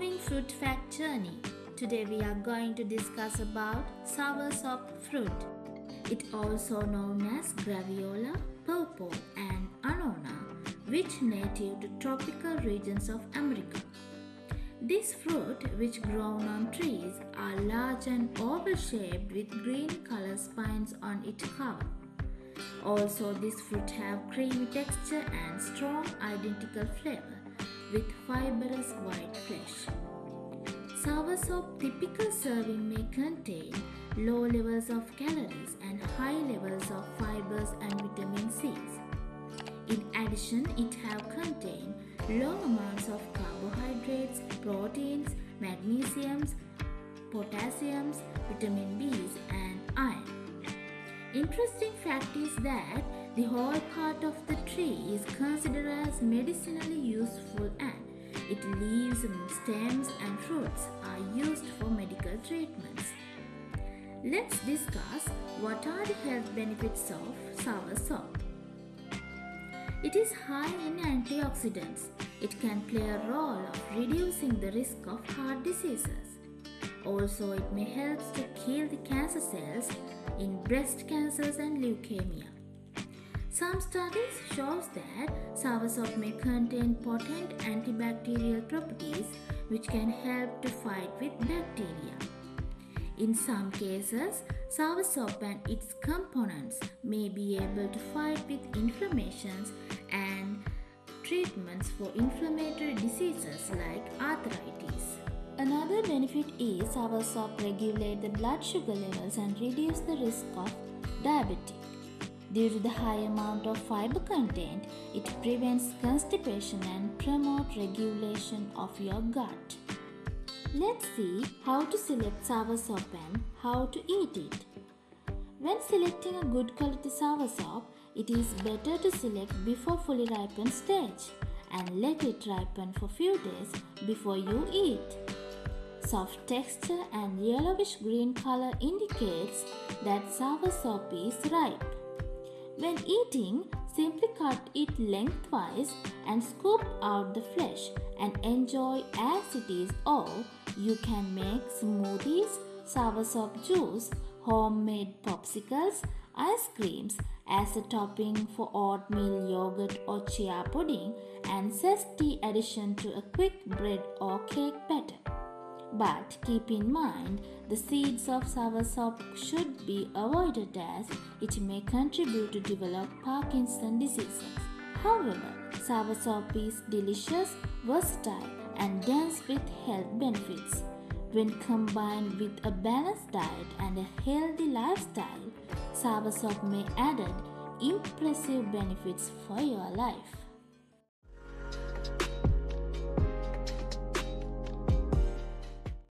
Moving fruit fact journey. Today we are going to discuss about Soursop fruit. It also known as graviola, purple and annona, which native to tropical regions of America. This fruit, which grown on trees, are large and oval shaped with green color spines on its cover. Also, this fruit have creamy texture and strong identical flavor with fibrous white flesh. Soursop typical serving may contain low levels of calories and high levels of fibers and vitamin C's. In addition, it have contain low amounts of carbohydrates, proteins, magnesiums, potassiums, vitamin B's and iron. Interesting fact is that the whole part of the tree is considered as medicinally useful and its leaves, stems and fruits are used for medical treatments. Let's discuss what are the health benefits of soursop. It is high in antioxidants. It can play a role of reducing the risk of heart diseases. Also, it may help to kill the cancer cells in breast cancers and leukemia. Some studies show that soursop may contain potent antibacterial properties which can help to fight with bacteria. In some cases, soursop and its components may be able to fight with inflammations and treatments for inflammatory diseases like arthritis. Another benefit is soursop regulate the blood sugar levels and reduce the risk of diabetes. Due to the high amount of fiber content, it prevents constipation and promotes regulation of your gut. Let's see how to select soursop and how to eat it. When selecting a good quality soursop, it is better to select before fully ripened stage and let it ripen for few days before you eat. Soft texture and yellowish green color indicates that soursop is ripe. When eating, simply cut it lengthwise and scoop out the flesh and enjoy as it is, or you can make smoothies, soursop juice, homemade popsicles, ice creams as a topping for oatmeal, yogurt or chia pudding and zesty addition to a quick bread or cake batter. But keep in mind, the seeds of soursop should be avoided as it may contribute to develop Parkinson's diseases. However, soursop is delicious, versatile and dense with health benefits. When combined with a balanced diet and a healthy lifestyle, soursop may add impressive benefits for your life.